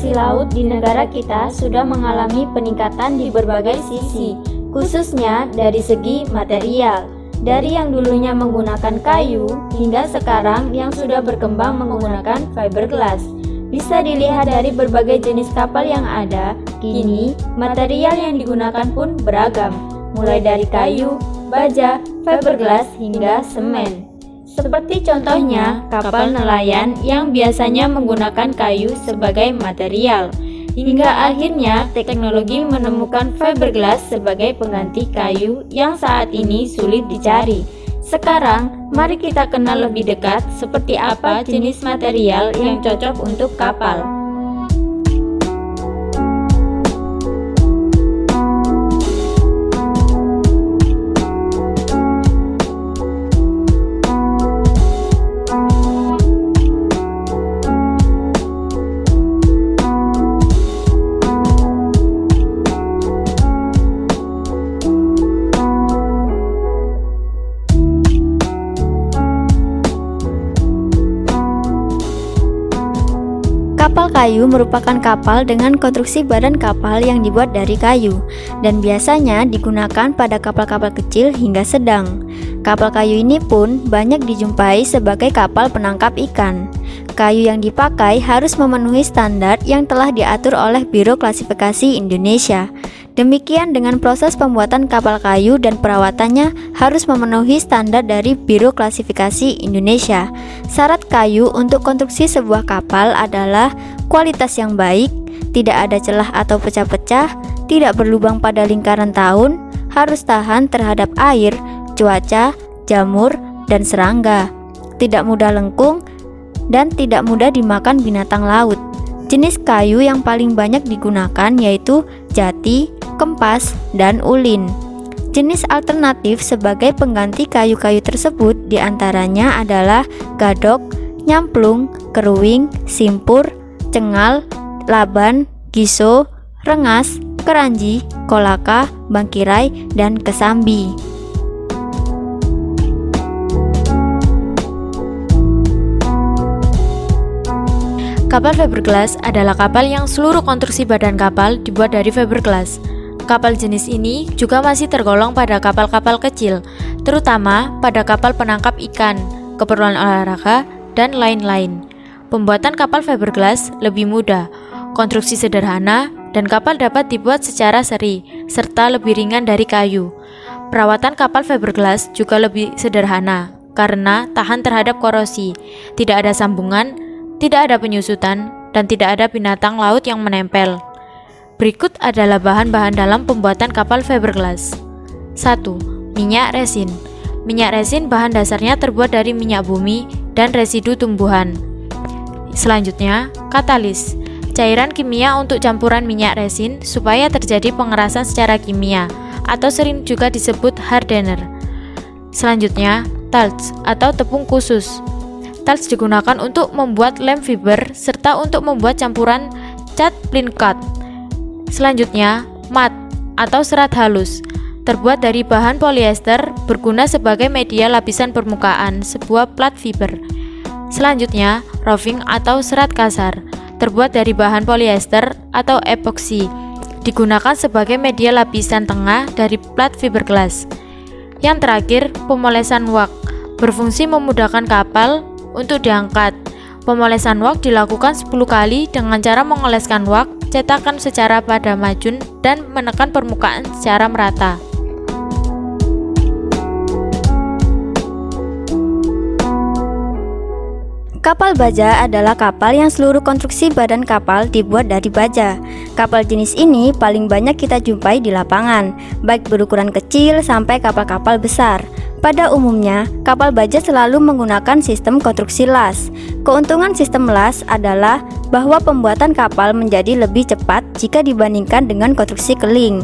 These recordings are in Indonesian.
transportasi laut di negara kita sudah mengalami peningkatan di berbagai sisi, khususnya dari segi material. Dari yang dulunya menggunakan kayu, hingga sekarang yang sudah berkembang menggunakan fiberglass. Bisa dilihat dari berbagai jenis kapal yang ada, kini material yang digunakan pun beragam, mulai dari kayu, baja, fiberglass, hingga semen. Seperti contohnya kapal nelayan yang biasanya menggunakan kayu sebagai material, hingga akhirnya teknologi menemukan fiberglass sebagai pengganti kayu yang saat ini sulit dicari. Sekarang, mari kita kenal lebih dekat seperti apa jenis material yang cocok untuk kapal. Kapal kayu merupakan kapal dengan konstruksi badan kapal yang dibuat dari kayu dan biasanya digunakan pada kapal-kapal kecil hingga sedang. Kapal kayu ini pun banyak dijumpai sebagai kapal penangkap ikan. Kayu yang dipakai harus memenuhi standar yang telah diatur oleh Biro Klasifikasi Indonesia. Demikian dengan proses pembuatan kapal kayu dan perawatannya harus memenuhi standar dari Biro Klasifikasi Indonesia. Syarat kayu untuk konstruksi sebuah kapal adalah kualitas yang baik, tidak ada celah atau pecah-pecah, tidak berlubang pada lingkaran tahun, harus tahan terhadap air, cuaca, jamur, dan serangga, tidak mudah lengkung, dan tidak mudah dimakan binatang laut. Jenis kayu yang paling banyak digunakan yaitu jati, kempas, dan ulin. Jenis alternatif sebagai pengganti kayu-kayu tersebut diantaranya adalah gadok, nyamplung, keruing, simpur, cengal, laban, giso, rengas, keranji, kolaka, bangkirai, dan kesambi. Kapal fiberglass adalah kapal yang seluruh konstruksi badan kapal dibuat dari fiberglass. Kapal jenis ini juga masih tergolong pada kapal-kapal kecil, terutama pada kapal penangkap ikan, keperluan olahraga, dan lain-lain. Pembuatan kapal fiberglass lebih mudah, konstruksi sederhana, dan kapal dapat dibuat secara seri, serta lebih ringan dari kayu. Perawatan kapal fiberglass juga lebih sederhana, karena tahan terhadap korosi, tidak ada sambungan, tidak ada penyusutan, dan tidak ada binatang laut yang menempel. Berikut adalah bahan-bahan dalam pembuatan kapal fiberglass. 1. Minyak resin. Minyak resin bahan dasarnya terbuat dari minyak bumi dan residu tumbuhan. Selanjutnya, katalis. Cairan kimia untuk campuran minyak resin supaya terjadi pengerasan secara kimia, atau sering juga disebut hardener. Selanjutnya, talc atau tepung khusus. Talc digunakan untuk membuat lem fiber serta untuk membuat campuran cat plincot. Selanjutnya, mat atau serat halus, terbuat dari bahan polyester, berguna sebagai media lapisan permukaan sebuah plat fiber. Selanjutnya, roving atau serat kasar, terbuat dari bahan polyester atau epoksi, digunakan sebagai media lapisan tengah dari plat fiberglass. Yang terakhir, pemolesan wak, berfungsi memudahkan kapal untuk diangkat. Pemolesan wak dilakukan 10 kali dengan cara mengoleskan wak, cetakan secara pada majun, dan menekan permukaan secara merata. Kapal baja adalah kapal yang seluruh konstruksi badan kapal dibuat dari baja. Kapal jenis ini paling banyak kita jumpai di lapangan, baik berukuran kecil sampai kapal-kapal besar. Pada umumnya, kapal baja selalu menggunakan sistem konstruksi las. Keuntungan sistem las adalah bahwa pembuatan kapal menjadi lebih cepat jika dibandingkan dengan konstruksi keling.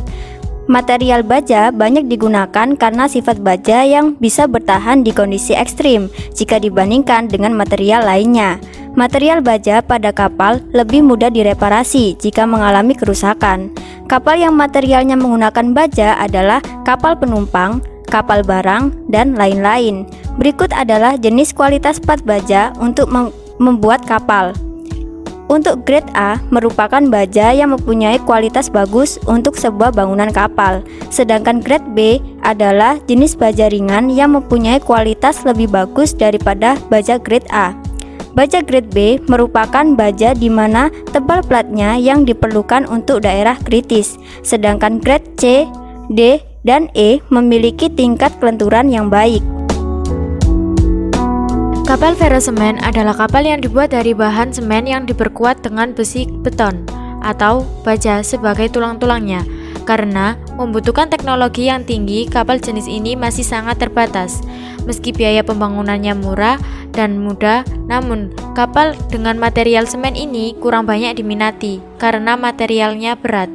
Material baja banyak digunakan karena sifat baja yang bisa bertahan di kondisi ekstrim jika dibandingkan dengan material lainnya. Material baja pada kapal lebih mudah direparasi jika mengalami kerusakan. Kapal yang materialnya menggunakan baja adalah kapal penumpang, kapal barang, dan lain-lain. Berikut adalah jenis kualitas plat baja untuk membuat kapal. Untuk grade A merupakan baja yang mempunyai kualitas bagus untuk sebuah bangunan kapal. Sedangkan grade B adalah jenis baja ringan yang mempunyai kualitas lebih bagus daripada baja grade A. Baja grade B merupakan baja di mana tebal platnya yang diperlukan untuk daerah kritis. Sedangkan grade C, D, dan E memiliki tingkat kelenturan yang baik. Kapal verosemen adalah kapal yang dibuat dari bahan semen yang diperkuat dengan besi beton atau baja sebagai tulang-tulangnya. Karena membutuhkan teknologi yang tinggi, kapal jenis ini masih sangat terbatas. Meski biaya pembangunannya murah dan mudah, namun kapal dengan material semen ini kurang banyak diminati karena materialnya berat.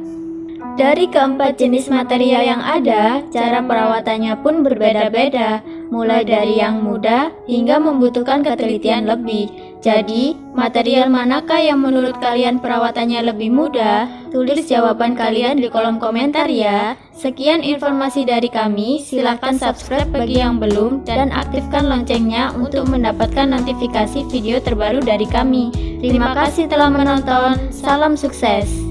Dari keempat jenis material yang ada, cara perawatannya pun berbeda-beda, mulai dari yang mudah hingga membutuhkan ketelitian lebih. Jadi, material manakah yang menurut kalian perawatannya lebih mudah? Tulis jawaban kalian di kolom komentar ya. Sekian informasi dari kami, silahkan subscribe bagi yang belum dan aktifkan loncengnya untuk mendapatkan notifikasi video terbaru dari kami. Terima kasih telah menonton, salam sukses.